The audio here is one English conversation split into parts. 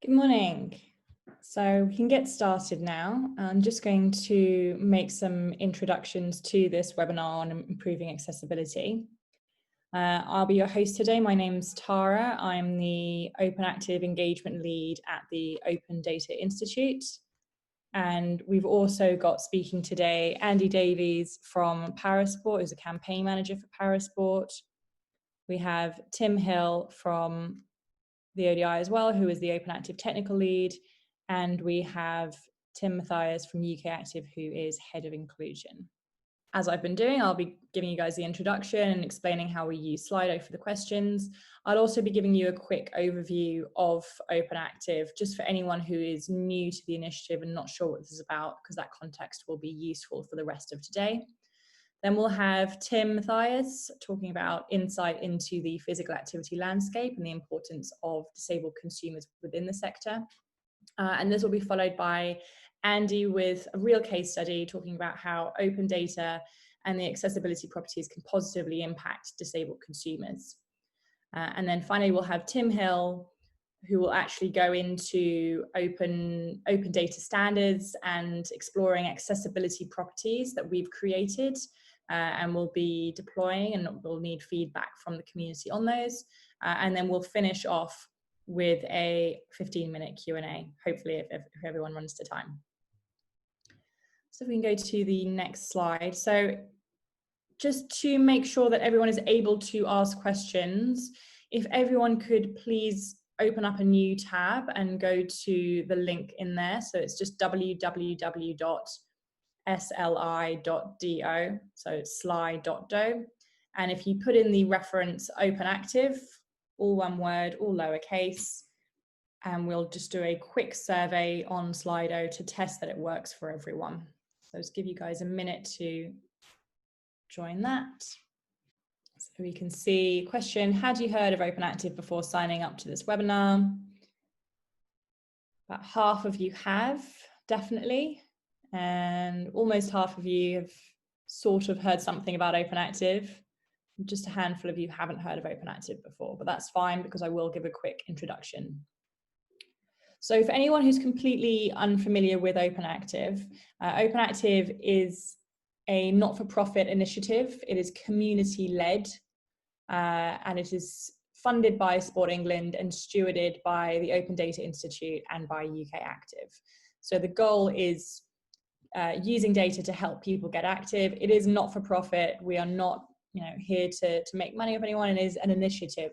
Good morning. So we can get started now. I'm just going to make some introductions to this webinar on improving accessibility. I'll be your host today. My name's Tara. I'm the OpenActive engagement lead at the Open Data Institute. And we've also got speaking today Andy Davies from Parasport, who's a campaign manager for Parasport. We have Tim Hill from the ODI as well, who is the OpenActive technical lead. And we have Tim Mathias from UK Active, who is head of inclusion. As I've been doing, I'll be giving you guys the introduction and explaining how we use Slido for the questions. I'll also be giving you a quick overview of OpenActive, just for anyone who is new to the initiative and not sure what this is about, because that context will be useful for the rest of today. Then we'll have Tim Mathias talking about insight into the physical activity landscape and the importance of disabled consumers within the sector. And this will be followed by Andy with a real case study talking about how open data and the accessibility properties can positively impact disabled consumers. And then finally, we'll have Tim Hill, who will actually go into open data standards and exploring accessibility properties that we've created and we'll be deploying, and we'll need feedback from the community on those. And then we'll finish off with a 15-minute Q&A, hopefully if everyone runs to time. So if we can go to the next slide. So just to make sure that everyone is able to ask questions, if everyone could please open up a new tab and go to the link in there. So it's just www.sli.do, so it's sli.do. And if you put in the reference OpenActive, all one word, all lowercase, and we'll just do a quick survey on Slido to test that it works for everyone. So just give you guys a minute to join that. So we can see question, had you heard of OpenActive before signing up to this webinar? About half of you have, definitely. And almost half of you have sort of heard something about OpenActive. Just a handful of you haven't heard of OpenActive before, but that's fine because I will give a quick introduction. So for anyone who's completely unfamiliar with OpenActive, OpenActive is a not-for-profit initiative. It is community-led and it is funded by Sport England and stewarded by the Open Data Institute and by UK Active. So the goal is using data to help people get active. It is not-for-profit. We are not here to make money of anyone. It is an initiative.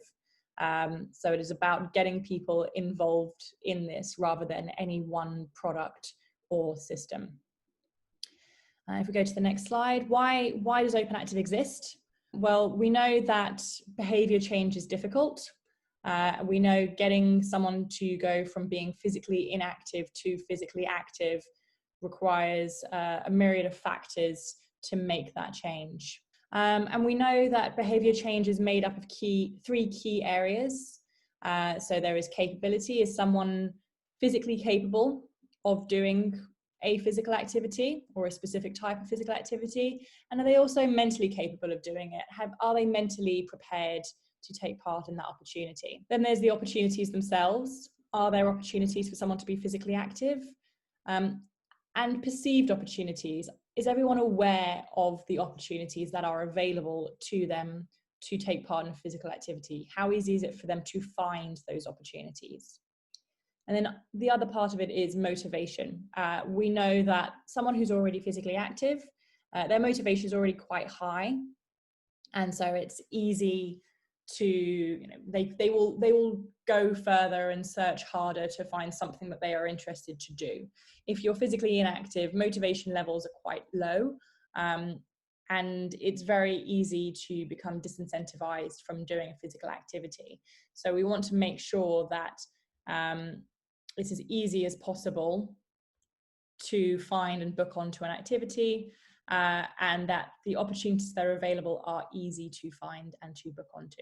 So it is about getting people involved in this rather than any one product or system. If we go to the next slide, why does OpenActive exist? Well, we know that behavior change is difficult. We know getting someone to go from being physically inactive to physically active requires a myriad of factors to make that change. And we know that behavior change is made up of three key areas. So there is capability. Is someone physically capable of doing a physical activity or a specific type of physical activity? And are they also mentally capable of doing it? Are they mentally prepared to take part in that opportunity? Then there's the opportunities themselves. Are there opportunities for someone to be physically active? And perceived opportunities. Is everyone aware of the opportunities that are available to them to take part in a physical activity? How easy is it for them to find those opportunities? And then the other part of it is motivation. We know that someone who's already physically active, their motivation is already quite high. And so it's easy to, they will go further and search harder to find something that they are interested to do. If you're physically inactive, motivation levels are quite low, and it's very easy to become disincentivized from doing a physical activity. So we want to make sure that it's as easy as possible to find and book onto an activity, and that the opportunities that are available are easy to find and to book onto.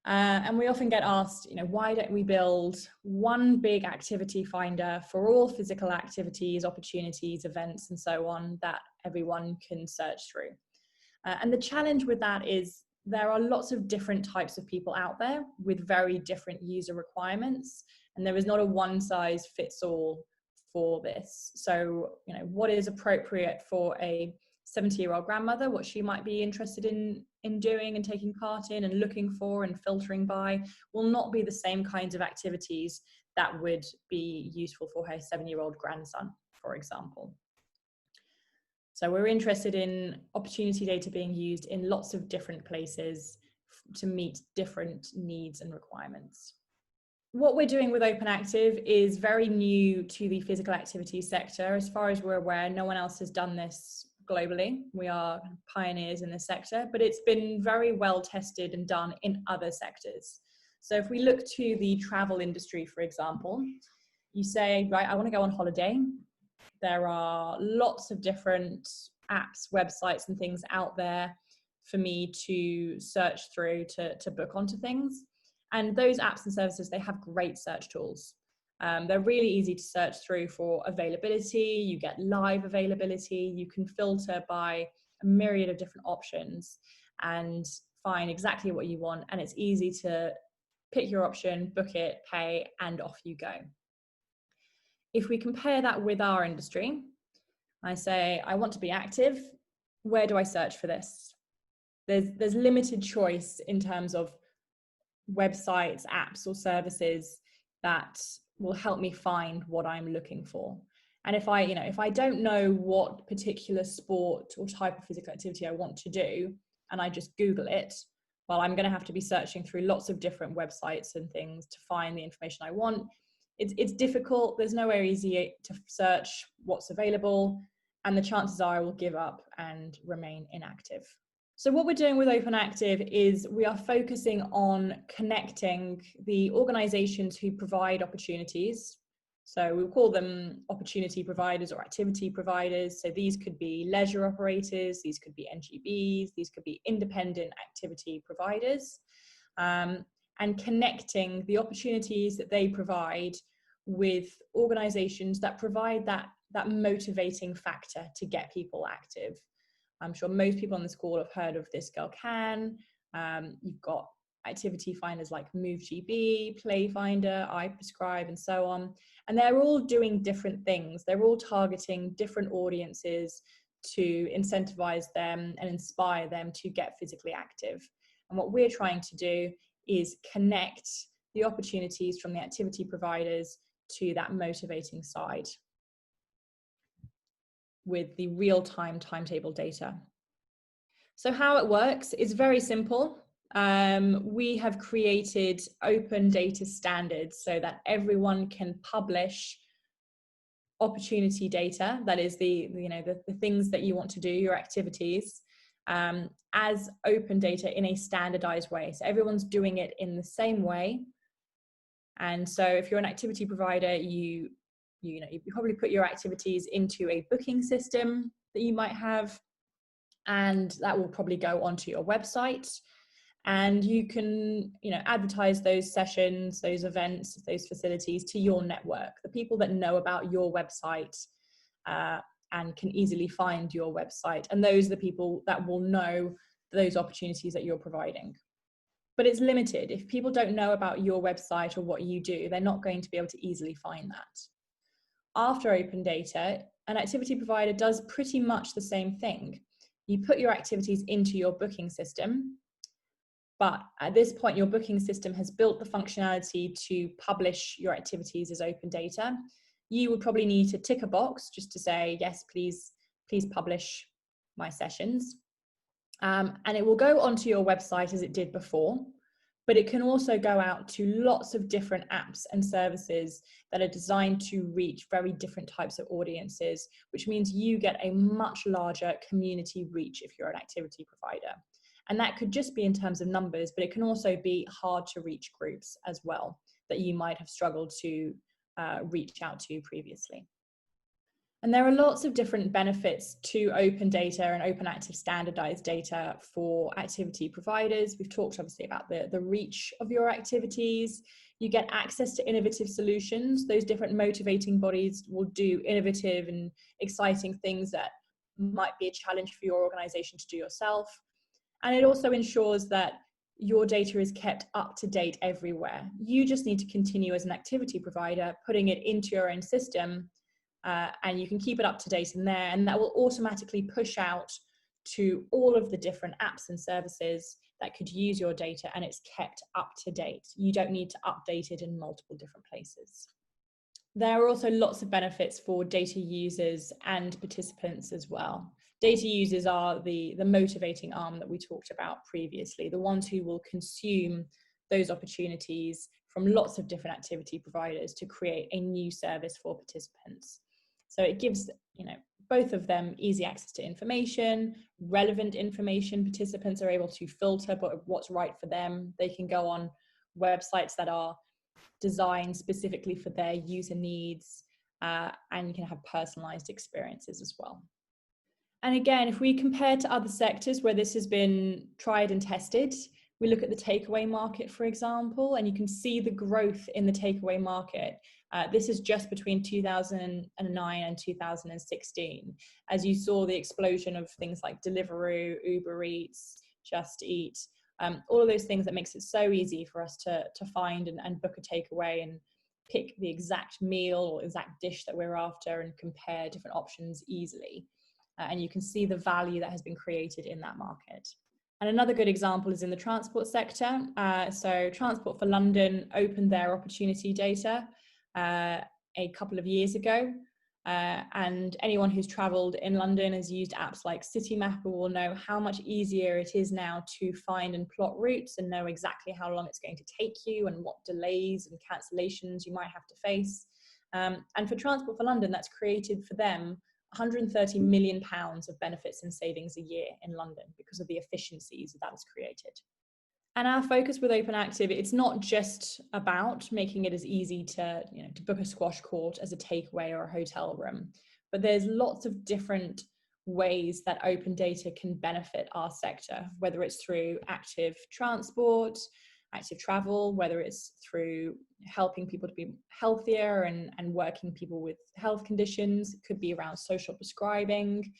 And we often get asked, why don't we build one big activity finder for all physical activities, opportunities, events, and so on that everyone can search through? And the challenge with that is there are lots of different types of people out there with very different user requirements. And there is not a one size fits all for this. So, what is appropriate for a 70-year-old grandmother, what she might be interested in doing and taking part in and looking for and filtering by, will not be the same kinds of activities that would be useful for her 7-year-old grandson, for example. So we're interested in opportunity data being used in lots of different places to meet different needs and requirements. What we're doing with OpenActive is very new to the physical activity sector. As far as we're aware, no one else has done this globally. We are pioneers in this sector, but it's been very well tested and done in other sectors. So if we look to the travel industry, for example, you say, right, I want to go on holiday. There are lots of different apps, websites, and things out there for me to search through to book onto things. And those apps and services, they have great search tools. They're really easy to search through for availability. You get live availability. You can filter by a myriad of different options and find exactly what you want. And it's easy to pick your option, book it, pay, and off you go. If we compare that with our industry, I say, I want to be active. Where do I search for this? There's limited choice in terms of websites, apps, or services that will help me find what I'm looking for. And if I don't know what particular sport or type of physical activity I want to do, and I just Google it, well, I'm going to have to be searching through lots of different websites and things to find the information I want. It's difficult. There's nowhere easy to search what's available, and the chances are I will give up and remain inactive. So what we're doing with OpenActive is we are focusing on connecting the organizations who provide opportunities. So we'll call them opportunity providers or activity providers. So these could be leisure operators, these could be NGBs, these could be independent activity providers, and connecting the opportunities that they provide with organizations that provide that motivating factor to get people active. I'm sure most people on this call have heard of This Girl Can. You've got activity finders like MoveGB, PlayFinder, iPrescribe, and so on. And they're all doing different things. They're all targeting different audiences to incentivize them and inspire them to get physically active. And what we're trying to do is connect the opportunities from the activity providers to that motivating side with the real-time timetable data. So how it works is very simple. We have created open data standards so that everyone can publish opportunity data, that is the things that you want to do, your activities, as open data in a standardized way. So everyone's doing it in the same way. And so if you're an activity provider, you probably put your activities into a booking system that you might have, and that will probably go onto your website. And you can, advertise those sessions, those events, those facilities to your network, the people that know about your website and can easily find your website. And those are the people that will know those opportunities that you're providing. But it's limited. If people don't know about your website or what you do, they're not going to be able to easily find that. After open data, an activity provider does pretty much the same thing. You put your activities into your booking system, but at this point, your booking system has built the functionality to publish your activities as open data. You would probably need to tick a box just to say, yes, please publish my sessions. And it will go onto your website as it did before, but it can also go out to lots of different apps and services that are designed to reach very different types of audiences, which means you get a much larger community reach if you're an activity provider. And that could just be in terms of numbers, but it can also be hard to reach groups as well that you might have struggled to reach out to previously. And there are lots of different benefits to open data and OpenActive standardized data for activity providers. We've talked obviously about the reach of your activities. You get access to innovative solutions. Those different motivating bodies will do innovative and exciting things that might be a challenge for your organization to do yourself. And it also ensures that your data is kept up to date everywhere. You just need to continue as an activity provider, putting it into your own system, and you can keep it up to date in there, and that will automatically push out to all of the different apps and services that could use your data, and it's kept up to date. You don't need to update it in multiple different places. There are also lots of benefits for data users and participants as well. Data users are the motivating arm that we talked about previously, the ones who will consume those opportunities from lots of different activity providers to create a new service for participants. So it gives, both of them easy access to information, relevant information. Participants are able to filter what's right for them. They can go on websites that are designed specifically for their user needs, and you can have personalized experiences as well. And again, if we compare to other sectors where this has been tried and tested, we look at the takeaway market, for example, and you can see the growth in the takeaway market. This is just between 2009 and 2016, as you saw the explosion of things like Deliveroo, Uber Eats, Just Eat, all of those things that makes it so easy for us to find and book a takeaway and pick the exact meal or exact dish that we're after and compare different options easily. And you can see the value that has been created in that market. And another good example is in the transport sector. So Transport for London opened their opportunity data a couple of years ago. And anyone who's travelled in London has used apps like Citymapper will know how much easier it is now to find and plot routes and know exactly how long it's going to take you and what delays and cancellations you might have to face. And for Transport for London, that's created for them £130 million of benefits and savings a year in London because of the efficiencies that has created. And our focus with OpenActive, it's not just about making it as easy to book a squash court as a takeaway or a hotel room, but there's lots of different ways that open data can benefit our sector, whether it's through active transport, active travel, whether it's through helping people to be healthier and working people with health conditions. It could be around social prescribing,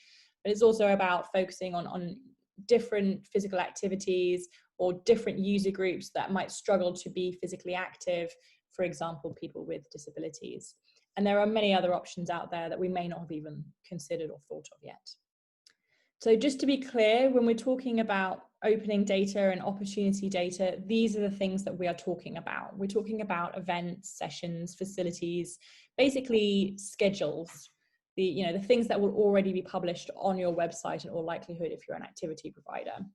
but it's also about focusing on different physical activities or different user groups that might struggle to be physically active, for example, people with disabilities. And there are many other options out there that we may not have even considered or thought of yet. So just to be clear, when we're talking about opening data and opportunity data, these are the things that we are talking about. We're talking about events, sessions, facilities, basically schedules, the things that will already be published on your website in all likelihood if you're an activity provider.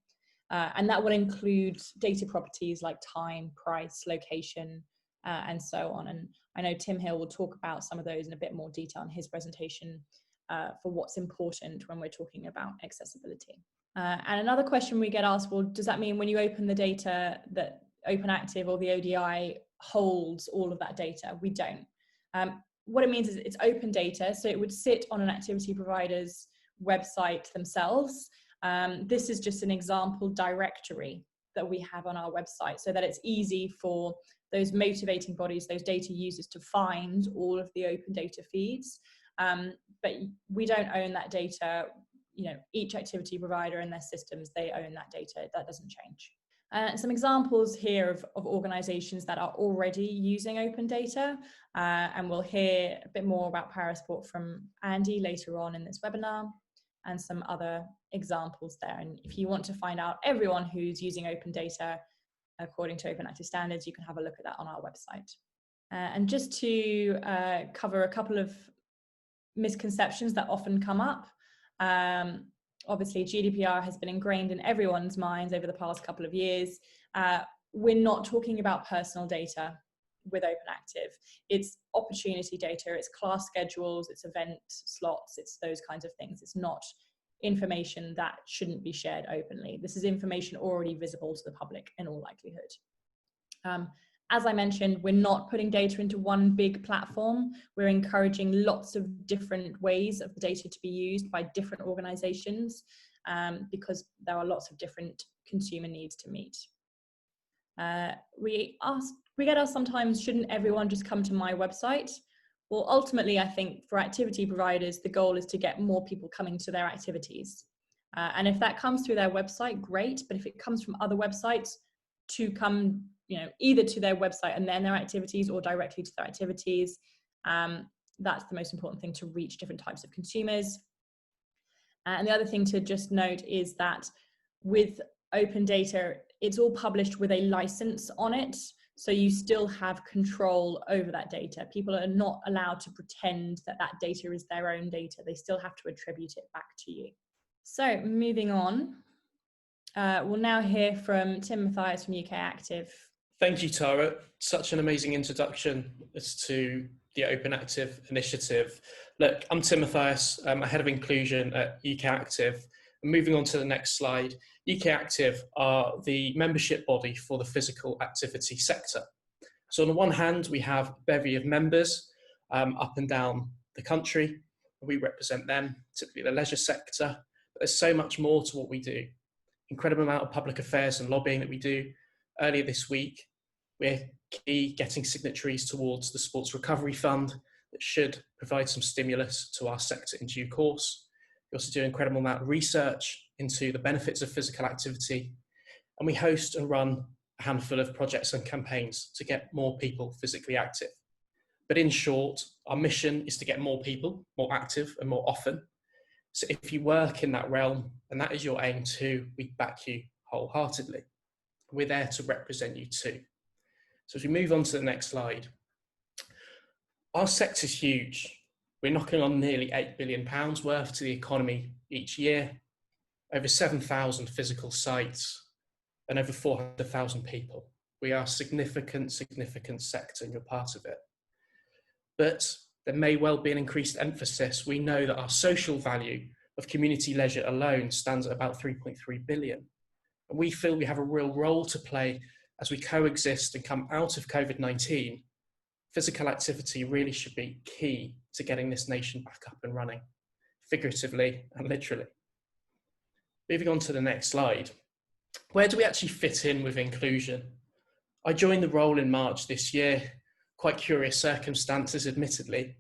And that will include data properties like time, price, location, and so on. And I know Tim Hill will talk about some of those in a bit more detail in his presentation for what's important when we're talking about accessibility. And another question we get asked, well, does that mean when you open the data that OpenActive or the ODI holds all of that data? We don't. What it means is it's open data, so it would sit on an activity provider's website themselves. This is just an example directory that we have on our website so that it's easy for those motivating bodies, those data users, to find all of the open data feeds. But we don't own that data. Each activity provider and their systems, they own that data. That doesn't change. Some examples here of organizations that are already using open data, and we'll hear a bit more about Parasport from Andy later on in this webinar, and some other examples there. And if you want to find out everyone who's using open data according to OpenActive standards, you can have a look at that on our website. And just to cover a couple of misconceptions that often come up. Obviously, GDPR has been ingrained in everyone's minds over the past couple of years. We're not talking about personal data with OpenActive. It's opportunity data, it's class schedules, it's event slots, it's those kinds of things. It's not information that shouldn't be shared openly. This is information already visible to the public in all likelihood. As I mentioned, we're not putting data into one big platform. We're encouraging lots of different ways of the data to be used by different organizations because there are lots of different consumer needs to meet. We get asked sometimes, shouldn't everyone just come to my website? Well, ultimately, I think for activity providers, the goal is to get more people coming to their activities. And if that comes through their website, great. But if it comes from other websites, to come, either to their website and then their activities, or directly to their activities. That's the most important thing, to reach different types of consumers. And the other thing to just note is that with open data, it's all published with a license on it. So you still have control over that data. People are not allowed to pretend that that data is their own data. They still have to attribute it back to you. So moving on, we'll now hear from Tim Mathias from UK Active. Thank you, Tara. Such an amazing introduction as to the OpenActive initiative. Look, I'm Tim Mathias, I'm Head of Inclusion at UK Active. And moving on to the next slide, UK Active are the membership body for the physical activity sector. So on the one hand, we have a bevy of members up and down the country. We represent them, typically the leisure sector. But there's so much more to what we do. Incredible amount of public affairs and lobbying that we do. Earlier this week, we're getting signatories towards the Sports Recovery Fund that should provide some stimulus to our sector in due course. We also do an incredible amount of research into the benefits of physical activity, and we host and run a handful of projects and campaigns to get more people physically active. But in short, our mission is to get more people more active and more often. So if you work in that realm and that is your aim too, we back you wholeheartedly. We're there to represent you too. So as we move on to the next slide, our sector's huge. We're knocking on nearly £8 billion worth to the economy each year, over 7,000 physical sites, and over 400,000 people. We are a significant sector, and you're part of it. But there may well be an increased emphasis. We know that our social value of community leisure alone stands at about 3.3 billion. And we feel we have a real role to play as we coexist and come out of COVID-19. Physical activity really should be key to getting this nation back up and running, figuratively and literally. Moving on to the next slide. Where do we actually fit in with inclusion? I joined the role in March this year, quite curious circumstances, admittedly.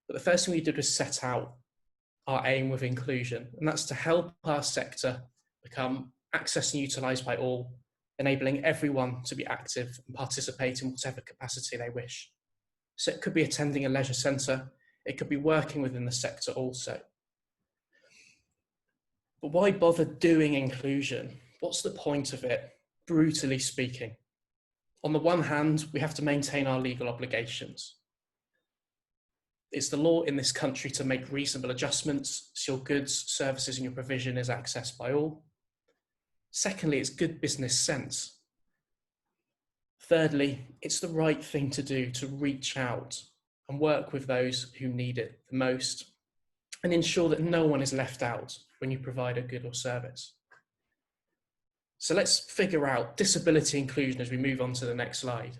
But the first thing we did was set out our aim with inclusion, and that's to help our sector become accessed and utilised by all, enabling everyone to be active and participate in whatever capacity they wish. So it could be attending a leisure centre, it could be working within the sector also. But why bother doing inclusion? What's the point of it, brutally speaking? On the one hand, we have to maintain our legal obligations. It's the law in this country to make reasonable adjustments so your goods, services and your provision is accessed by all. Secondly, it's good business sense. Thirdly, it's the right thing to do to reach out and work with those who need it the most and ensure that no one is left out when you provide a good or service. So let's figure out disability inclusion as we move on to the next slide.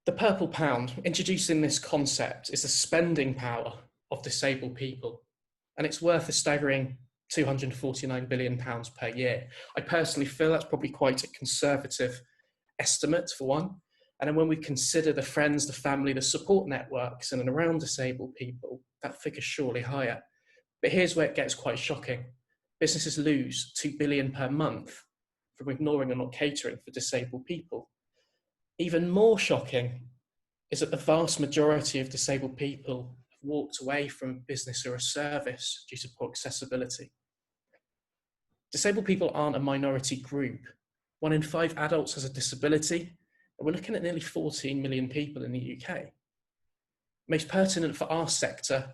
The purple pound, introducing this concept, is the spending power of disabled people, and it's worth a staggering £249 billion per year. I personally feel that's probably quite a conservative estimate for one. And then when we consider the friends, the family, the support networks in and around disabled people, that figure's surely higher. But here's where it gets quite shocking. Businesses lose £2 billion per month from ignoring or not catering for disabled people. Even more shocking is that the vast majority of disabled people have walked away from a business or a service due to poor accessibility. Disabled people aren't a minority group. 1 in 5 adults has a disability, and we're looking at nearly 14 million people in the UK. Most pertinent for our sector,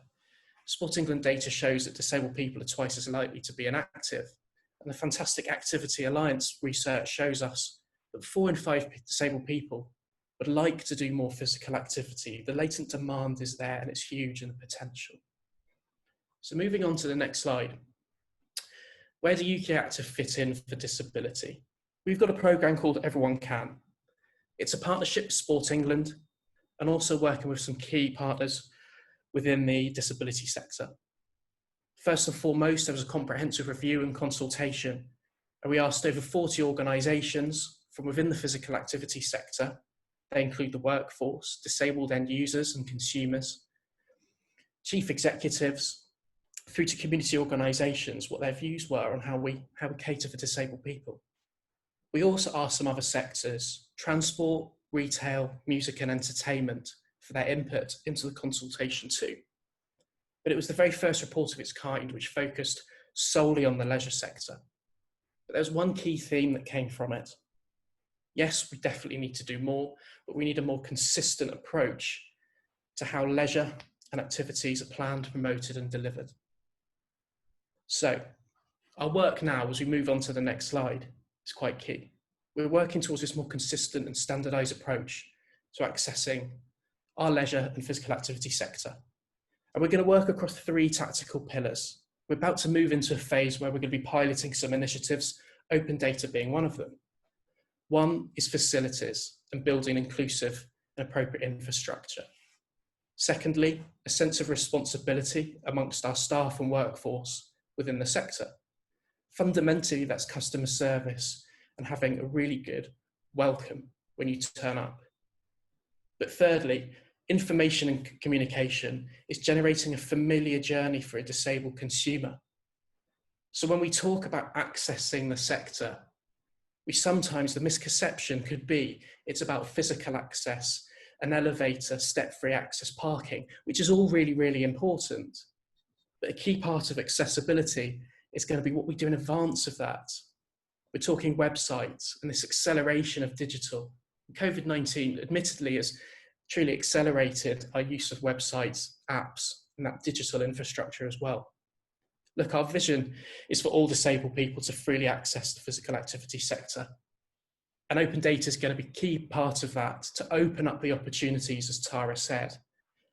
Sport England data shows that disabled people are twice as likely to be inactive, and the Fantastic Activity Alliance research shows us that 4 in 5 disabled people would like to do more physical activity. The latent demand is there and it's huge in the potential. So moving on to the next slide. Where do UK Active fit in for disability? We've got a programme called Everyone Can. It's a partnership with Sport England and also working with some key partners within the disability sector. First and foremost, there was a comprehensive review and consultation, and we asked over 40 organisations from within the physical activity sector. They include the workforce, disabled end users and consumers, chief executives, through to community organisations, what their views were on how we cater for disabled people. We also asked some other sectors, transport, retail, music and entertainment, for their input into the consultation too. But it was the very first report of its kind which focused solely on the leisure sector. But there was one key theme that came from it. Yes, we definitely need to do more, but we need a more consistent approach to how leisure and activities are planned, promoted and delivered. So our work now, as we move on to the next slide, is quite key. We're working towards this more consistent and standardised approach to accessing our leisure and physical activity sector. And we're going to work across 3 tactical pillars. We're about to move into a phase where we're going to be piloting some initiatives, open data being one of them. One is facilities and building inclusive and appropriate infrastructure. Secondly, a sense of responsibility amongst our staff and workforce within the sector. Fundamentally, that's customer service and having a really good welcome when you turn up. But thirdly, information and communication is generating a familiar journey for a disabled consumer. So when we talk about accessing the sector, the misconception could be it's about physical access, an elevator, step-free access, parking, which is all really, really important. But a key part of accessibility is going to be what we do in advance of that. We're talking websites and this acceleration of digital. COVID-19 admittedly has truly accelerated our use of websites, apps, and that digital infrastructure as well. Look, our vision is for all disabled people to freely access the physical activity sector. And open data is going to be a key part of that, to open up the opportunities, as Tara said,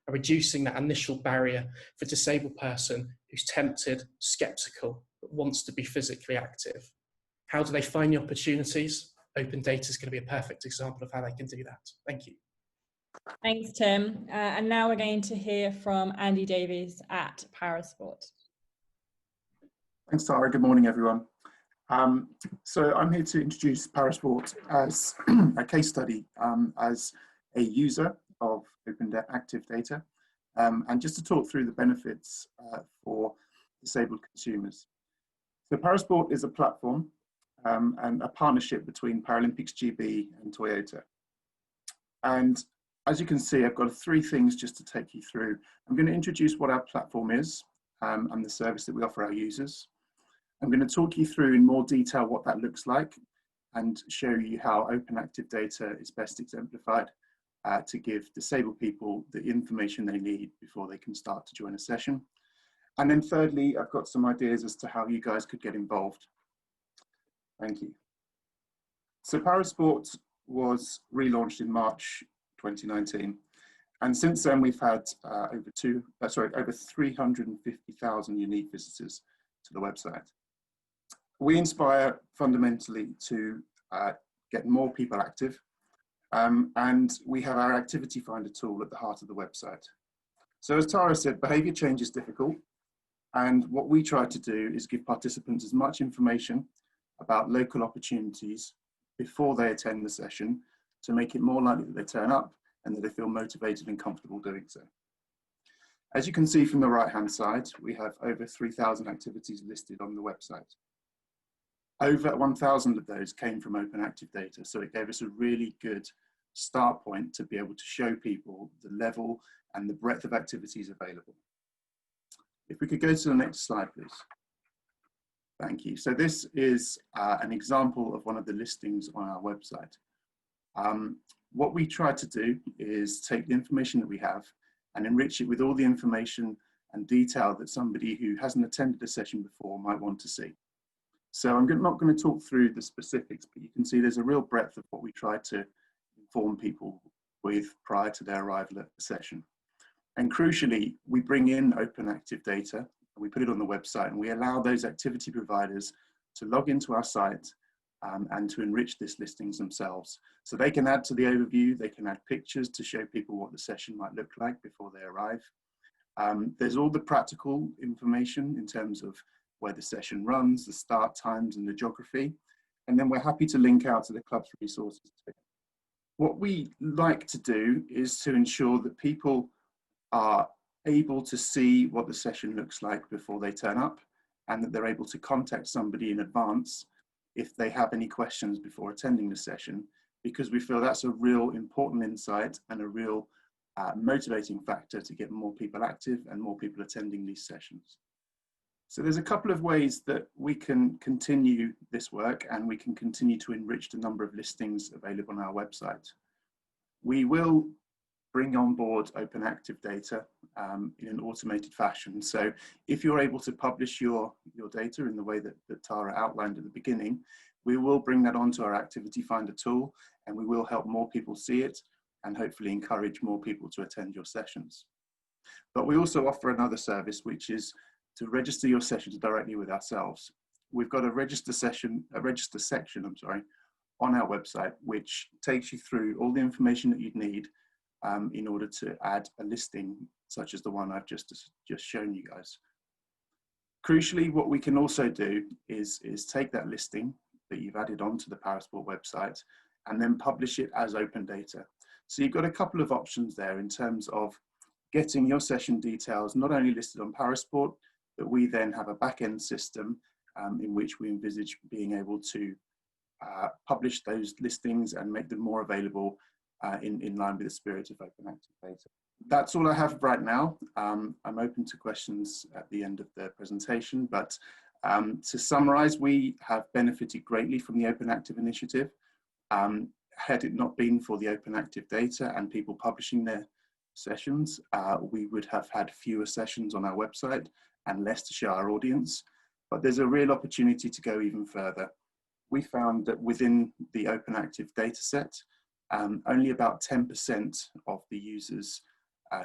and reducing that initial barrier for a disabled person who's tempted, sceptical, but wants to be physically active. How do they find the opportunities? Open data is going to be a perfect example of how they can do that. Thank you. Thanks, Tim. And now we're going to hear from Andy Davies at Parasport. Thanks, Tara. Good morning, everyone. So I'm here to introduce Parasport as a case study as a user of OpenActive data, and just to talk through the benefits for disabled consumers. So Parasport is a platform and a partnership between Paralympics GB and Toyota. And as you can see, I've got 3 things just to take you through. I'm going to introduce what our platform is and the service that we offer our users. I'm going to talk you through in more detail what that looks like and show you how OpenActive data is best exemplified to give disabled people the information they need before they can start to join a session. And then thirdly, I've got some ideas as to how you guys could get involved. Thank you. So Parasport was relaunched in March 2019. And since then, we've had over 350,000 unique visitors to the website. We inspire fundamentally to get more people active, and we have our activity finder tool at the heart of the website. So as Tara said, behaviour change is difficult, and what we try to do is give participants as much information about local opportunities before they attend the session to make it more likely that they turn up and that they feel motivated and comfortable doing so. As you can see from the right-hand side, we have over 3,000 activities listed on the website. Over 1,000 of those came from OpenActive data, so it gave us a really good start point to be able to show people the level and the breadth of activities available. If we could go to the next slide, please. Thank you. So this is an example of one of the listings on our website. What we try to do is take the information that we have and enrich it with all the information and detail that somebody who hasn't attended a session before might want to see. So I'm not going to talk through the specifics, but you can see there's a real breadth of what we try to inform people with prior to their arrival at the session. And crucially, we bring in OpenActive data, and we put it on the website, and we allow those activity providers to log into our site and to enrich this listings themselves. So they can add to the overview, they can add pictures to show people what the session might look like before they arrive. There's all the practical information in terms of where the session runs, the start times and the geography. And then we're happy to link out to the club's resources too. What we like to do is to ensure that people are able to see what the session looks like before they turn up, and that they're able to contact somebody in advance if they have any questions before attending the session, because we feel that's a real important insight and a real motivating factor to get more people active and more people attending these sessions. So there's a couple of ways that we can continue this work, and we can continue to enrich the number of listings available on our website. We will bring on board OpenActive data in an automated fashion. So if you're able to publish your data in the way that Tara outlined at the beginning, we will bring that onto our Activity Finder tool, and we will help more people see it and hopefully encourage more people to attend your sessions. But we also offer another service, which is to register your sessions directly with ourselves. We've got a register section, on our website, which takes you through all the information that you'd need in order to add a listing such as the one I've just shown you guys. Crucially, what we can also do is take that listing that you've added onto the Parasport website and then publish it as open data. So you've got a couple of options there in terms of getting your session details not only listed on Parasport, but we then have a back-end system in which we envisage being able to publish those listings and make them more available in line with the spirit of OpenActive data. That's all I have right now. I'm open to questions at the end of the presentation, but to summarize, we have benefited greatly from the OpenActive initiative. Had it not been for the OpenActive data and people publishing their sessions, we would have had fewer sessions on our website and less to show our audience. But there's a real opportunity to go even further. We found that within the OpenActive data set, only about 10% of the users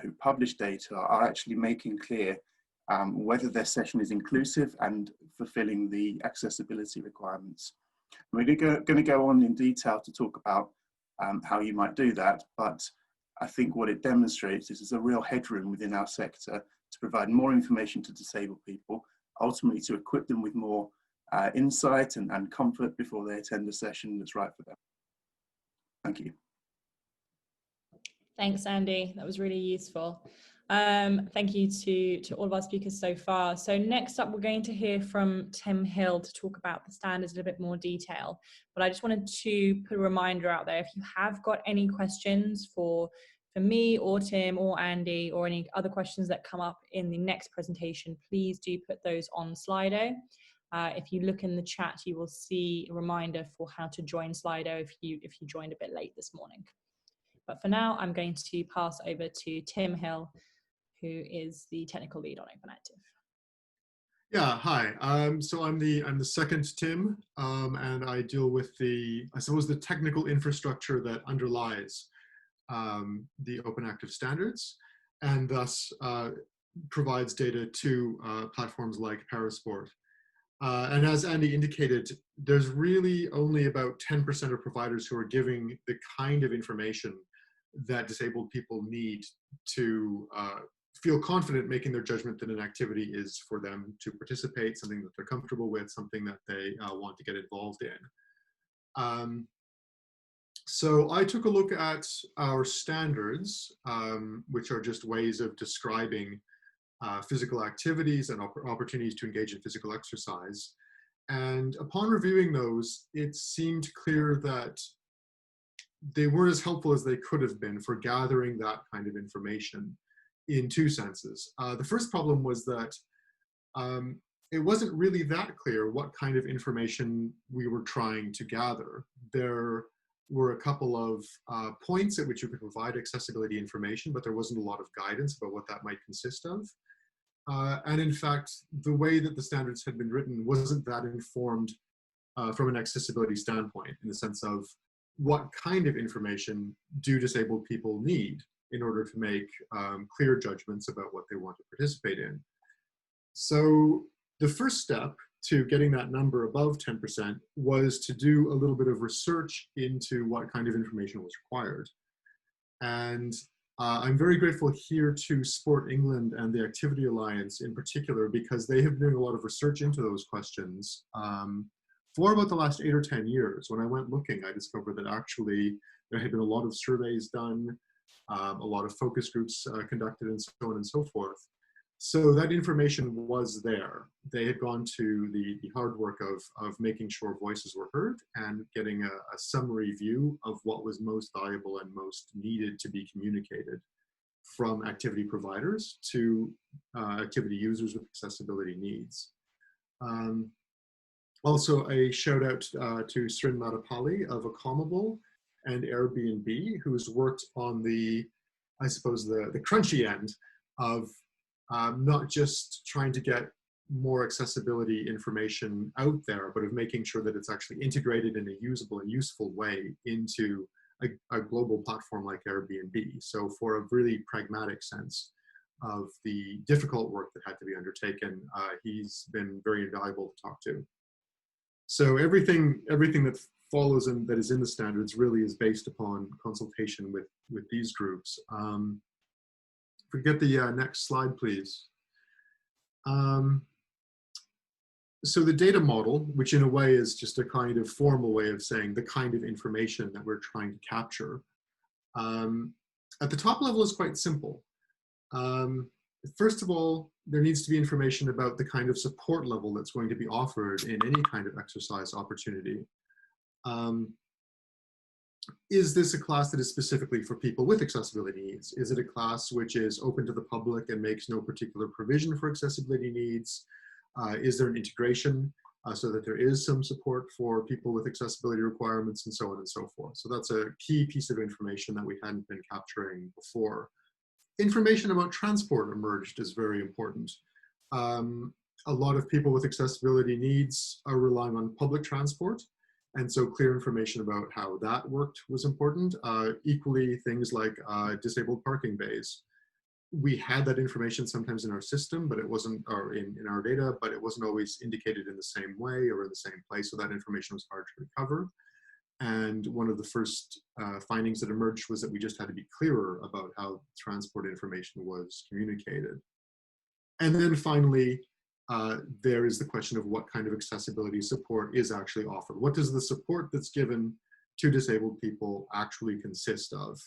who publish data are actually making clear whether their session is inclusive and fulfilling the accessibility requirements. We're going to go on in detail to talk about how you might do that, but I think what it demonstrates is there's a real headroom within our sector to provide more information to disabled people, ultimately to equip them with more insight and comfort before they attend a session that's right for them. Thank you. Thanks, Andy. That was really useful. Thank you to all of our speakers so far. So next up, we're going to hear from Tim Hill to talk about the standards in a bit more detail. But I just wanted to put a reminder out there. If you have got any questions for me or Tim or Andy, or any other questions that come up in the next presentation, please do put those on Slido. If you look in the chat, you will see a reminder for how to join Slido if you joined a bit late this morning. But for now, I'm going to pass over to Tim Hill, who is the technical lead on OpenActive. Yeah, hi. So I'm the second Tim, and I deal with the technical infrastructure that underlies the OpenActive standards, and thus provides data to platforms like Parasport. And as Andy indicated, there's really only about 10% of providers who are giving the kind of information that disabled people need to feel confident making their judgment that an activity is for them to participate, something that they're comfortable with, something that they want to get involved in. So I took a look at our standards, which are just ways of describing physical activities and opportunities to engage in physical exercise. And upon reviewing those, it seemed clear that they weren't as helpful as they could have been for gathering that kind of information in two senses. The first problem was that it wasn't really that clear what kind of information we were trying to gather. There were a couple of points at which you could provide accessibility information, but there wasn't a lot of guidance about what that might consist of. And in fact, the way that the standards had been written wasn't that informed from an accessibility standpoint, in the sense of what kind of information do disabled people need in order to make clear judgments about what they want to participate in. So the first step to getting that number above 10% was to do a little bit of research into what kind of information was required. And I'm very grateful here to Sport England and the Activity Alliance in particular, because they have been doing a lot of research into those questions for about the last 8 or 10 years. When I went looking, I discovered that actually there had been a lot of surveys done, a lot of focus groups conducted, and so on and so forth. So that information was there. They had gone to the hard work of making sure voices were heard and getting a summary view of what was most valuable and most needed to be communicated from activity providers to activity users with accessibility needs. Also, a shout out to Srin Madapali of Accomable and Airbnb, who's worked on the, I suppose, the crunchy end of not just trying to get more accessibility information out there, but of making sure that it's actually integrated in a usable and useful way into a global platform like Airbnb. So for a really pragmatic sense of the difficult work that had to be undertaken, he's been very invaluable to talk to. So everything that follows and that is in the standards really is based upon consultation with these groups. If we get the next slide, please. So the data model, which in a way is just a kind of formal way of saying the kind of information that we're trying to capture, at the top level is quite simple. First of all, there needs to be information about the kind of support level that's going to be offered in any kind of exercise opportunity. Is this a class that is specifically for people with accessibility needs? Is it a class which is open to the public and makes no particular provision for accessibility needs? Is there an integration so that there is some support for people with accessibility requirements, and so on and so forth? So that's a key piece of information that we hadn't been capturing before. Information about transport emerged as very important. A lot of people with accessibility needs are relying on public transport, and so clear information about how that worked was important. Equally, things like disabled parking bays. We had that information sometimes in our system, but it wasn't, or in our data, but it wasn't always indicated in the same way or in the same place, so that information was hard to recover. And one of the first findings that emerged was that we just had to be clearer about how transport information was communicated. And then finally, there is the question of what kind of accessibility support is actually offered. What does the support that's given to disabled people actually consist of?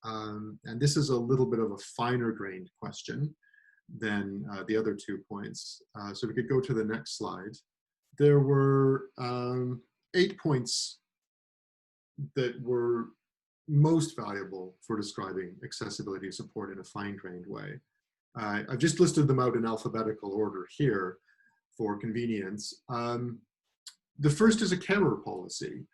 And this is a little bit of a finer grained question than the other 2 points. So we could go to the next slide. There were 8 points that were most valuable for describing accessibility support in a fine-grained way. I've just listed them out in alphabetical order here for convenience. The first is a carer policy.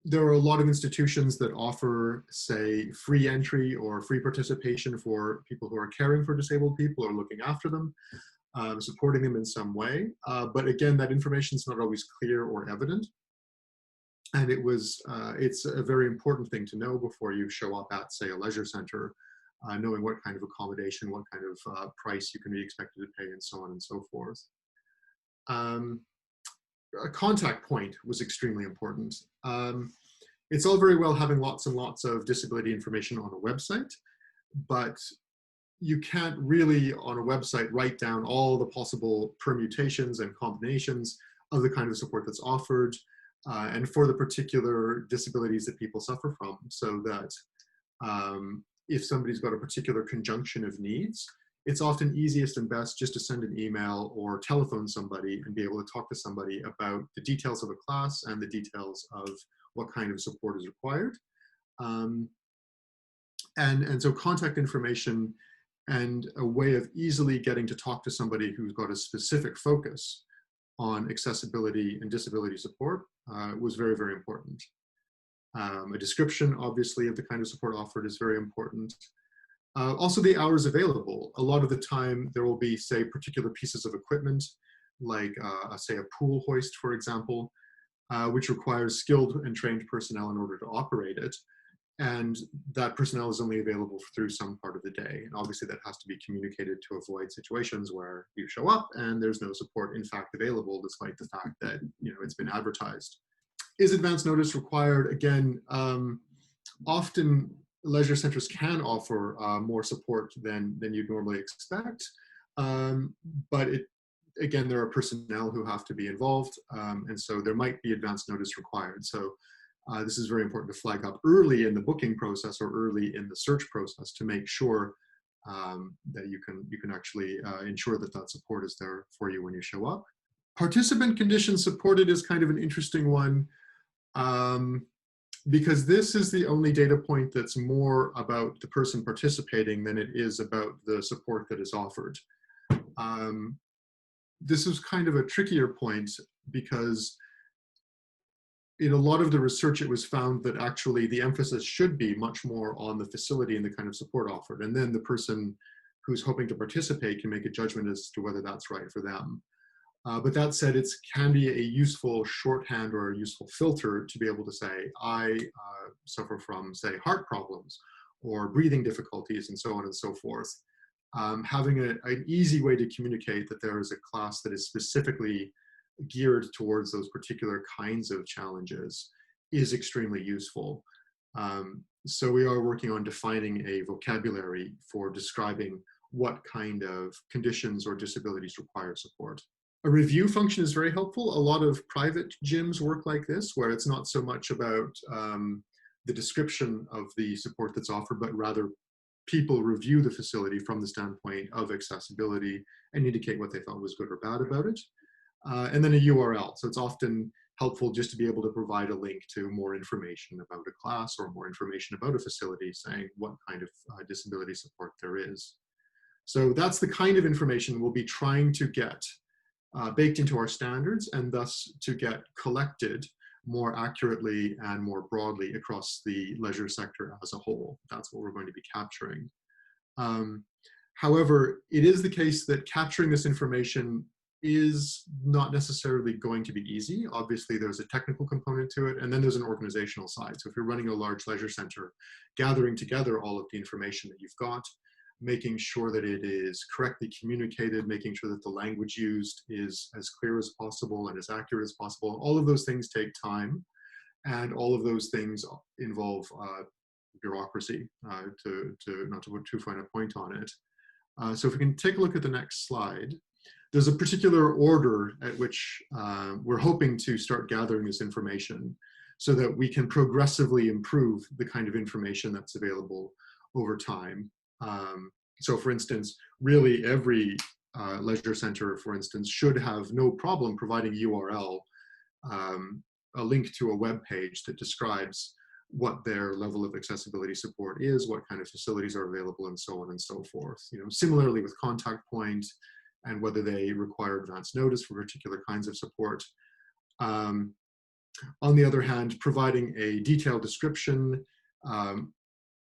There are a lot of institutions that offer, say, free entry or free participation for people who are caring for disabled people or looking after them, supporting them in some way. But again, that information is not always clear or evident. And it's a very important thing to know before you show up at, say, a leisure center, knowing what kind of accommodation, what kind of price you can be expected to pay, and so on and so forth. A contact point was extremely important. It's all very well having lots and lots of disability information on a website, but you can't really on a website write down all the possible permutations and combinations of the kind of support that's offered and for the particular disabilities that people suffer from, so that if somebody's got a particular conjunction of needs, it's often easiest and best just to send an email or telephone somebody and be able to talk to somebody about the details of a class and the details of what kind of support is required. And so contact information and a way of easily getting to talk to somebody who's got a specific focus on accessibility and disability support was very, very important. A description, obviously, of the kind of support offered is very important. Also, the hours available. A lot of the time, there will be, say, particular pieces of equipment, like, say, a pool hoist, for example, which requires skilled and trained personnel in order to operate it. And that personnel is only available through some part of the day. And obviously, that has to be communicated to avoid situations where you show up and there's no support, in fact, available, despite the fact that it's been advertised. Is advance notice required? Again, often leisure centers can offer more support than you'd normally expect. But again, there are personnel who have to be involved. And so there might be advance notice required. So this is very important to flag up early in the booking process or early in the search process to make sure that you can actually ensure that that support is there for you when you show up. Participant conditions supported is kind of an interesting one, because this is the only data point that's more about the person participating than it is about the support that is offered. This is kind of a trickier point because in a lot of the research, it was found that actually the emphasis should be much more on the facility and the kind of support offered. And then the person who's hoping to participate can make a judgment as to whether that's right for them. But that said, it can be a useful shorthand or a useful filter to be able to say, I suffer from, say, heart problems or breathing difficulties and so on and so forth. Having an easy way to communicate that there is a class that is specifically geared towards those particular kinds of challenges is extremely useful. So we are working on defining a vocabulary for describing what kind of conditions or disabilities require support. A review function is very helpful. A lot of private gyms work like this, where it's not so much about the description of the support that's offered, but rather people review the facility from the standpoint of accessibility and indicate what they thought was good or bad about it. And then a URL. So it's often helpful just to be able to provide a link to more information about a class or more information about a facility, saying what kind of disability support there is. So that's the kind of information we'll be trying to get baked into our standards, and thus to get collected more accurately and more broadly across the leisure sector as a whole. That's what we're going to be capturing. However, it is the case that capturing this information is not necessarily going to be easy. Obviously, there's a technical component to it, and then there's an organizational side. So if you're running a large leisure center, gathering together all of the information that you've got, making sure that it is correctly communicated, making sure that the language used is as clear as possible and as accurate as possible. All of those things take time, and all of those things involve bureaucracy, to not to put too fine a point on it. So if we can take a look at the next slide, there's a particular order at which we're hoping to start gathering this information so that we can progressively improve the kind of information that's available over time. So for instance, really every leisure center, for instance, should have no problem providing URL, a link to a web page that describes what their level of accessibility support is, what kind of facilities are available, and so on and so forth. You know, similarly with contact point and whether they require advance notice for particular kinds of support. On the other hand, providing a detailed description,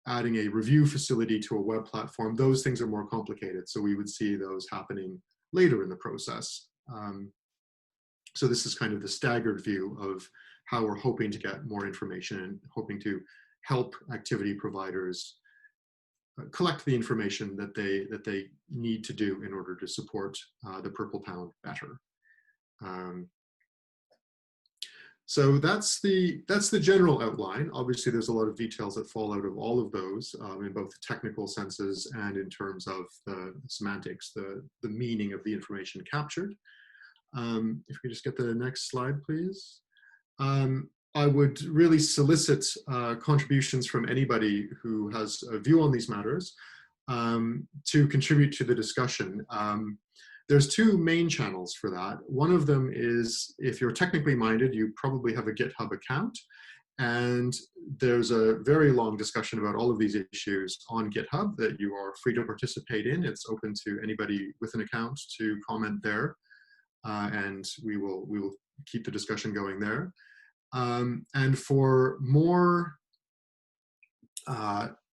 adding a review facility to a web platform, those things are more complicated. So we would see those happening later in the process. So this is kind of the staggered view of how we're hoping to get more information and hoping to help activity providers collect the information that they need to do in order to support the Purple Pound better. So that's the general outline. Obviously, there's a lot of details that fall out of all of those in both technical senses and in terms of the semantics, the meaning of the information captured. If we just get the next slide, please. I would really solicit contributions from anybody who has a view on these matters to contribute to the discussion. There's two main channels for that. One of them is, if you're technically minded, you probably have a GitHub account, and there's a very long discussion about all of these issues on GitHub that you are free to participate in. It's open to anybody with an account to comment there, and we will keep the discussion going there. And for more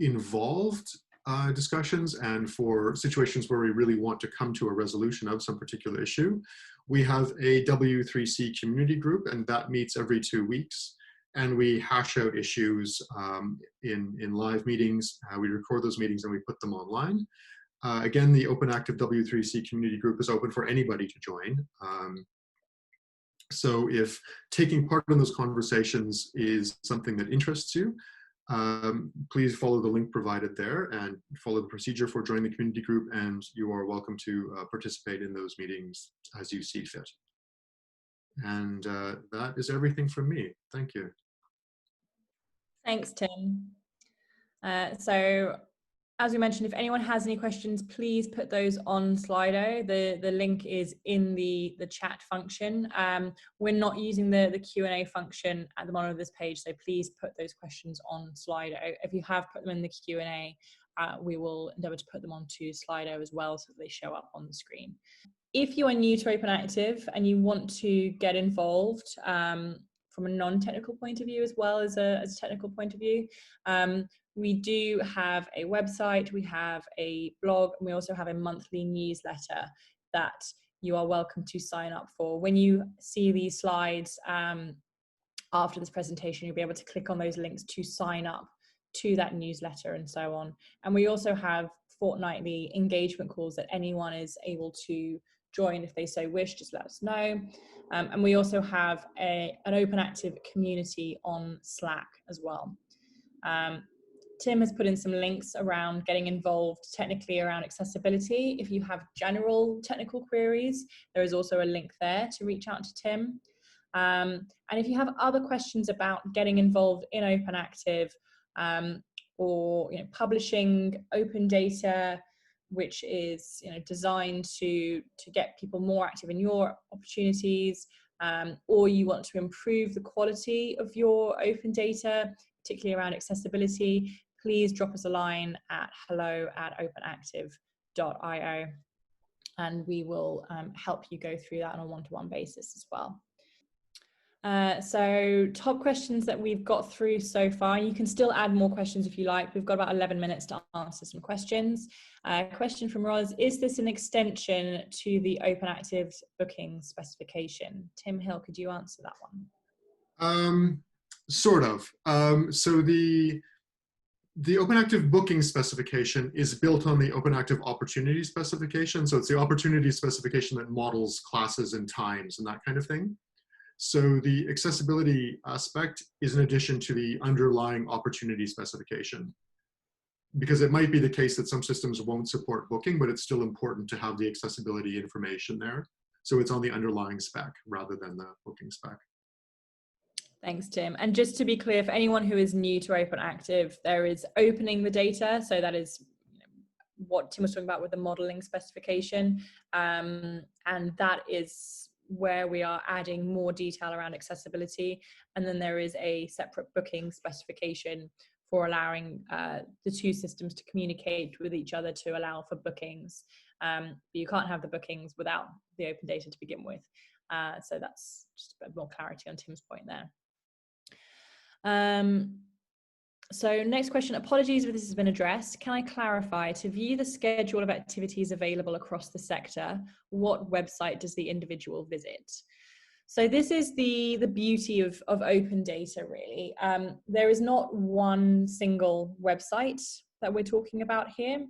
involved discussions and for situations where we really want to come to a resolution of some particular issue, we have a W3C community group, and that meets every 2 weeks. And we hash out issues in live meetings. We record those meetings and we put them online. Again, the OpenActive W3C community group is open for anybody to join. So if taking part in those conversations is something that interests you, please follow the link provided there and follow the procedure for joining the community group, and you are welcome to participate in those meetings as you see fit. And that is everything from me. Thank you. Thanks, Tim. So as we mentioned, if anyone has any questions, please put those on Slido. The link is in the chat function. We're not using the Q&A function at the bottom of this page, so please put those questions on Slido. If you have put them in the Q&A, we will endeavour to put them onto Slido as well so that they show up on the screen. If you are new to OpenActive and you want to get involved from a non-technical point of view as well as a technical point of view, we do have a website, we have a blog, and we also have a monthly newsletter that you are welcome to sign up for. When you see these slides after this presentation, you'll be able to click on those links to sign up to that newsletter and so on. And we also have fortnightly engagement calls that anyone is able to join if they so wish. Just let us know. And we also have an OpenActive community on Slack as well. Tim has put in some links around getting involved technically around accessibility. If you have general technical queries, there is also a link there to reach out to Tim. And if you have other questions about getting involved in OpenActive or publishing open data, which is designed to get people more active in your opportunities, or you want to improve the quality of your open data, particularly around accessibility, please drop us a line at hello@openactive.io and we will help you go through that on a one-to-one basis as well. So top questions that we've got through so far. You can still add more questions if you like. We've got about 11 minutes to answer some questions. Question from Roz, is this an extension to the OpenActive booking specification? Tim Hill, could you answer that one? Sort of. So the OpenActive booking specification is built on the OpenActive opportunity specification. So it's the opportunity specification that models classes and times and that kind of thing. So the accessibility aspect is an addition to the underlying opportunity specification. Because it might be the case that some systems won't support booking, but it's still important to have the accessibility information there. So it's on the underlying spec rather than the booking spec. Thanks, Tim. And just to be clear, for anyone who is new to OpenActive, there is opening the data. So that is what Tim was talking about with the modeling specification. And that is where we are adding more detail around accessibility. And then there is a separate booking specification for allowing the two systems to communicate with each other to allow for bookings. But you can't have the bookings without the open data to begin with. So that's just a bit more clarity on Tim's point there. So next question, apologies if this has been addressed. Can I clarify, to view the schedule of activities available across the sector, what website does the individual visit? So this is the beauty of open data, really. There is not one single website that we're talking about here.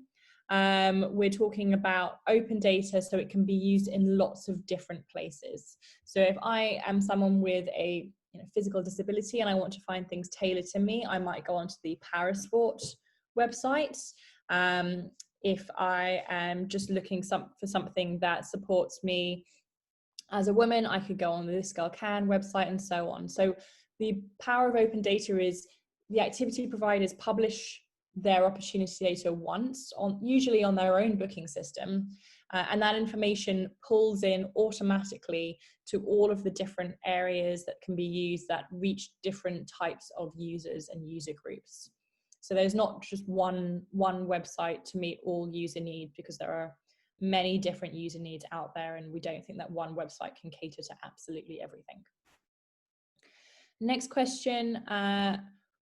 We're talking about open data, so it can be used in lots of different places. So if I am someone with a physical disability and I want to find things tailored to me, I might go onto the Parasport website. If I am just looking for something that supports me as a woman, I could go on the This Girl Can website and so on. So the power of open data is the activity providers publish their opportunity data once, usually on their own booking system, and that information pulls in automatically to all of the different areas that can be used that reach different types of users and user groups. So there's not just one website to meet all user needs, because there are many different user needs out there, and we don't think that one website can cater to absolutely everything. Next question.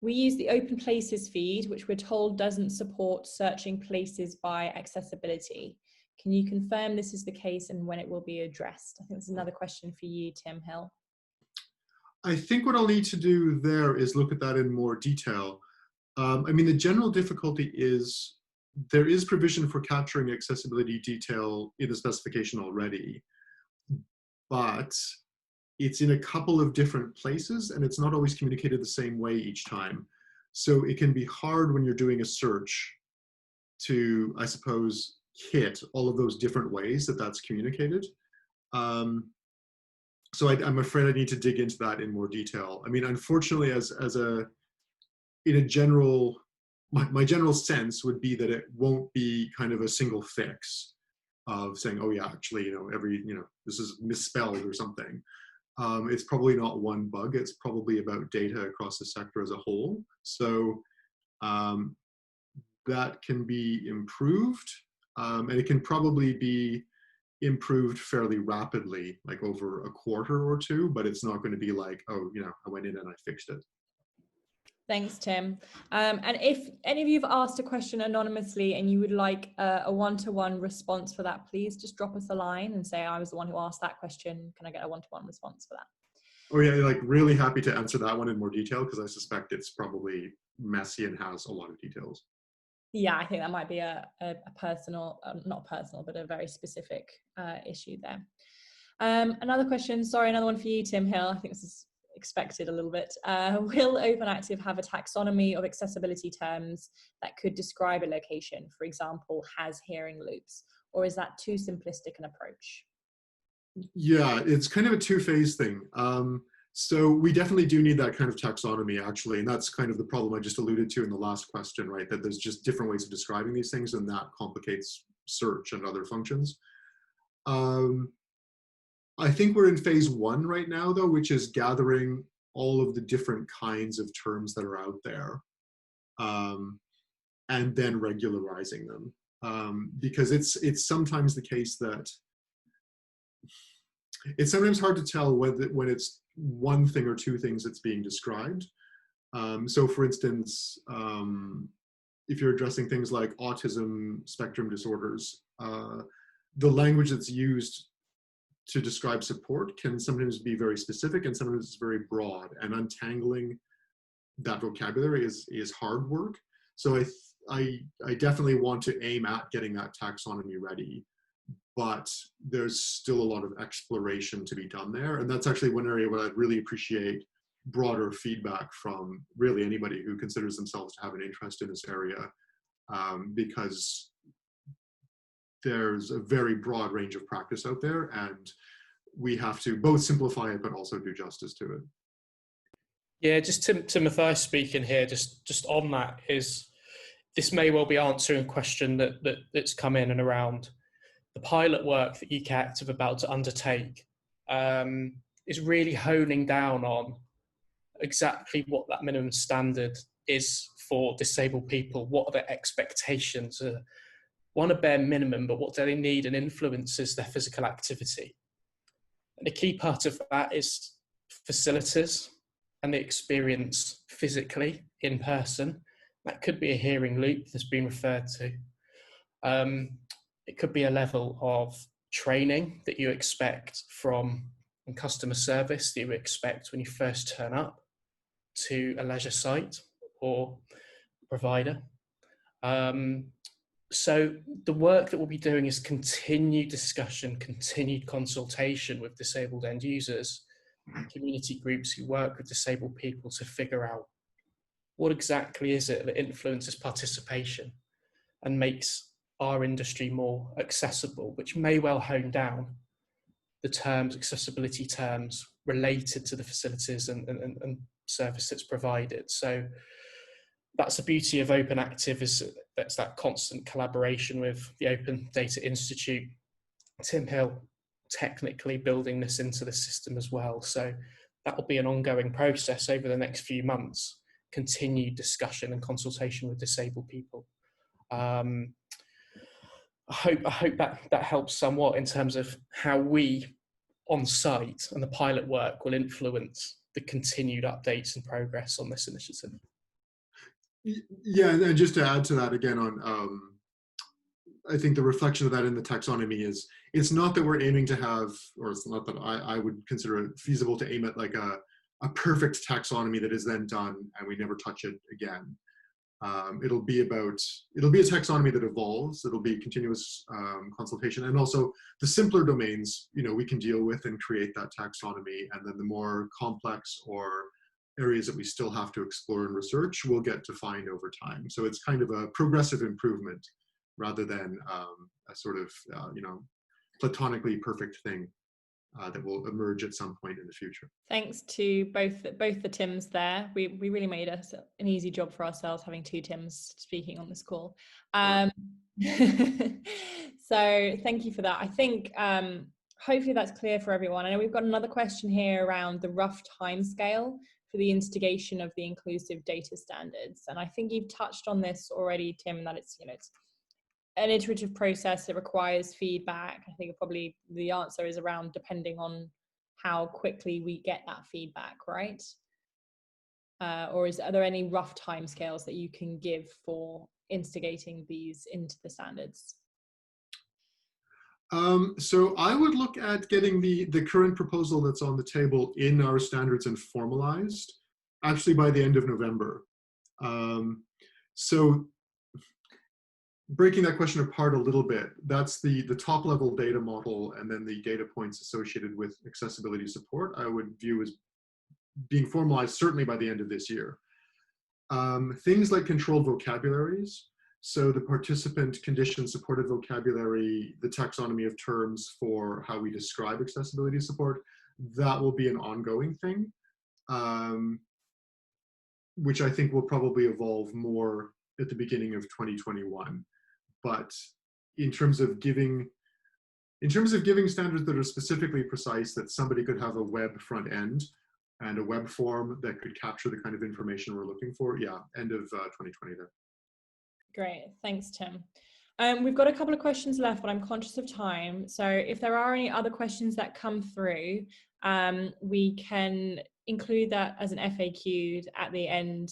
We use the Open Places feed, which we're told doesn't support searching places by accessibility. Can you confirm this is the case and when it will be addressed? I think that's another question for you, Tim Hill. I think what I'll need to do there is look at that in more detail. I mean, the general difficulty is there is provision for capturing accessibility detail in the specification already, but it's in a couple of different places and it's not always communicated the same way each time. So it can be hard when you're doing a search to, I suppose, hit all of those different ways that that's communicated. So I'm afraid I need to dig into that in more detail. I mean, unfortunately, in a general my general sense would be that it won't be kind of a single fix of saying, oh yeah, actually, this is misspelled or something. It's probably not one bug. It's probably about data across the sector as a whole. So that can be improved, and it can probably be improved fairly rapidly, like over a quarter or two, but it's not going to be like, oh, I went in and I fixed it. Thanks, Tim. And if any of you have asked a question anonymously and you would like a one-to-one response for that, please just drop us a line and say, I was the one who asked that question. Can I get a one-to-one response for that? Oh yeah, like really happy to answer that one in more detail, because I suspect it's probably messy and has a lot of details. Yeah, I think that might be a personal, not personal, but a very specific issue there. Another question, sorry, another one for you, Tim Hill. I think this is expected a little bit. Will OpenActive have a taxonomy of accessibility terms that could describe a location, for example, has hearing loops, or is that too simplistic an approach? Yeah, it's kind of a two-phase thing. So we definitely do need that kind of taxonomy, actually, and that's kind of the problem I just alluded to in the last question, right? That there's just different ways of describing these things, and that complicates search and other functions. I think we're in phase one right now, though, which is gathering all of the different kinds of terms that are out there, and then regularizing them. Because it's sometimes the case that it's sometimes hard to tell when it's one thing or two things that's being described. So for instance, if you're addressing things like autism spectrum disorders, the language that's used to describe support can sometimes be very specific and sometimes it's very broad, and untangling that vocabulary is hard work. So I definitely want to aim at getting that taxonomy ready, but there's still a lot of exploration to be done there. And that's actually one area where I'd really appreciate broader feedback from really anybody who considers themselves to have an interest in this area, because there's a very broad range of practice out there, and we have to both simplify it but also do justice to it. Yeah, just Tim Matthias speaking here, just on that, is this may well be answering a question that's come in and around the pilot work that UK Active are about to undertake, is really honing down on exactly what that minimum standard is for disabled people. What are their expectations? One, a bare minimum, but what do they need and influences their physical activity? And a key part of that is facilities and the experience physically in person. That could be a hearing loop that's been referred to. It could be a level of training that you expect from customer service that you expect when you first turn up to a leisure site or provider. So the work that we'll be doing is continued discussion, continued consultation with disabled end users, community groups who work with disabled people to figure out what exactly is it that influences participation and makes our industry more accessible, which may well hone down the terms, accessibility terms related to the facilities and service that's provided. So that's the beauty of OpenActive, is that's that constant collaboration with the Open Data Institute, Tim Hill technically building this into the system as well. So that will be an ongoing process over the next few months, continued discussion and consultation with disabled people. I hope that helps somewhat in terms of how we on site and the pilot work will influence the continued updates and progress on this initiative. Yeah, and just to add to that again on, I think the reflection of that in the taxonomy is, it's not that we're aiming to have, or it's not that I would consider it feasible to aim at like a perfect taxonomy that is then done and we never touch it again. It'll be a taxonomy that evolves. It'll be continuous consultation, and also the simpler domains, we can deal with and create that taxonomy, and then the more complex or areas that we still have to explore and research, we'll get to find over time. So it's kind of a progressive improvement rather than a sort of, platonically perfect thing. that will emerge at some point in the future. Thanks to both the Tims there. We really made us an easy job for ourselves having two Tims speaking on this call. So thank you for that. I think hopefully that's clear for everyone. I know we've got another question here around the rough timescale for the instigation of the inclusive data standards. And I think you've touched on this already, Tim, that it's, it's an iterative process. It requires feedback. I think probably the answer is around depending on how quickly we get that feedback, right? Or are there any rough timescales that you can give for instigating these into the standards? So I would look at getting the current proposal that's on the table in our standards and formalized, actually by the end of November. So breaking that question apart a little bit, that's the top level data model, and then the data points associated with accessibility support, I would view as being formalized certainly by the end of this year. Things like controlled vocabularies, so the participant condition supported vocabulary, the taxonomy of terms for how we describe accessibility support, that will be an ongoing thing, which I think will probably evolve more at the beginning of 2021. But in terms of giving standards that are specifically precise, that somebody could have a web front end and a web form that could capture the kind of information we're looking for, yeah, end of 2020 there. Great, thanks, Tim. We've got a couple of questions left, but I'm conscious of time. So if there are any other questions that come through, we can include that as an FAQ at the end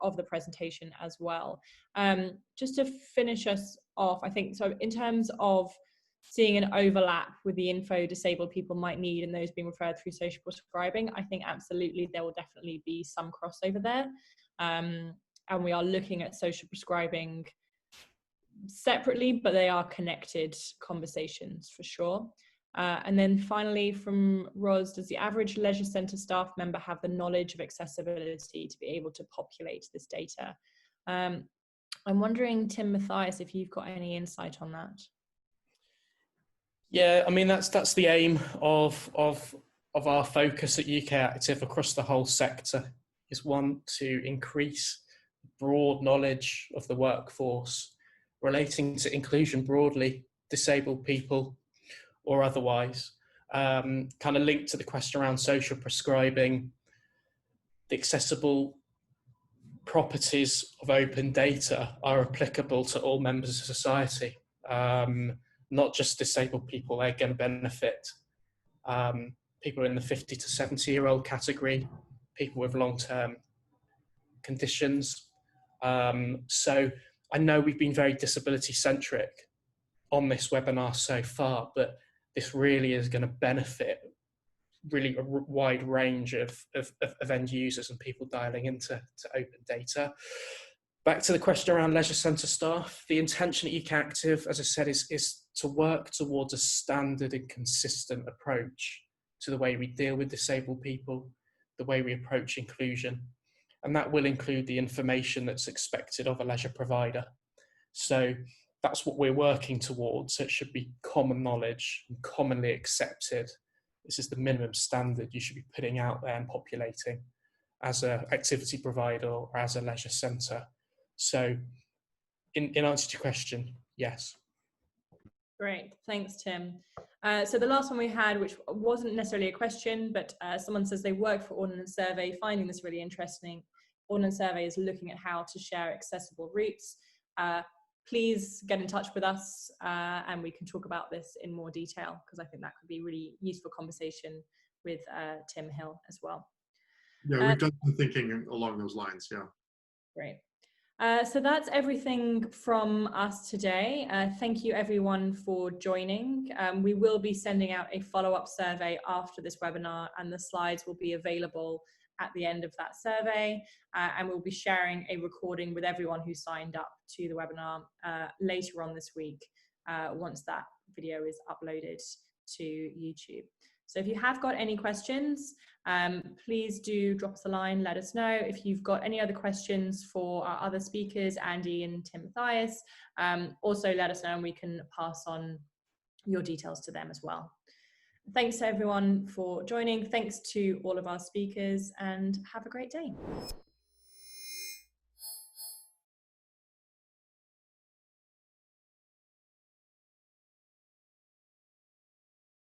of the presentation as well. Just to finish us off, I think, so in terms of seeing an overlap with the info disabled people might need and those being referred through social prescribing, I think absolutely there will definitely be some crossover there. And we are looking at social prescribing separately, but they are connected conversations for sure. And then finally from Ros, does the average leisure centre staff member have the knowledge of accessibility to be able to populate this data? I'm wondering, Tim Mathias, if you've got any insight on that. Yeah, I mean, that's the aim of our focus at UK Active across the whole sector, is one, to increase broad knowledge of the workforce relating to inclusion broadly, disabled people or otherwise. Kind of linked to the question around social prescribing, the accessible properties of open data are applicable to all members of society, not just disabled people. They're going to benefit people in the 50 to 70-year-old category, people with long-term conditions. So I know we've been very disability-centric on this webinar so far, but this really is going to benefit really a wide range of end users and people dialing into open data. Back to the question around leisure centre staff, the intention at UK Active, as I said, is to work towards a standard and consistent approach to the way we deal with disabled people, the way we approach inclusion, and that will include the information that's expected of a leisure provider. So that's what we're working towards. So it should be common knowledge and commonly accepted. This is the minimum standard you should be putting out there and populating as an activity provider or as a leisure centre. So in answer to your question, yes. Great, thanks, Tim. So the last one we had, which wasn't necessarily a question, but someone says they work for Ordnance Survey, finding this really interesting. Ordnance Survey is looking at how to share accessible routes. Please get in touch with us and we can talk about this in more detail, because I think that could be really useful conversation with Tim Hill as well. Yeah, we've done some thinking along those lines, yeah. Great. So that's everything from us today. Thank you everyone for joining. We will be sending out a follow-up survey after this webinar, and the slides will be available at the end of that survey, and we'll be sharing a recording with everyone who signed up to the webinar later on this week once that video is uploaded to YouTube. So if you have got any questions, please do drop us a line, let us know. If you've got any other questions for our other speakers, Andy and Tim Mathias, also let us know and we can pass on your details to them as well. Thanks to everyone for joining. Thanks to all of our speakers, and have a great day.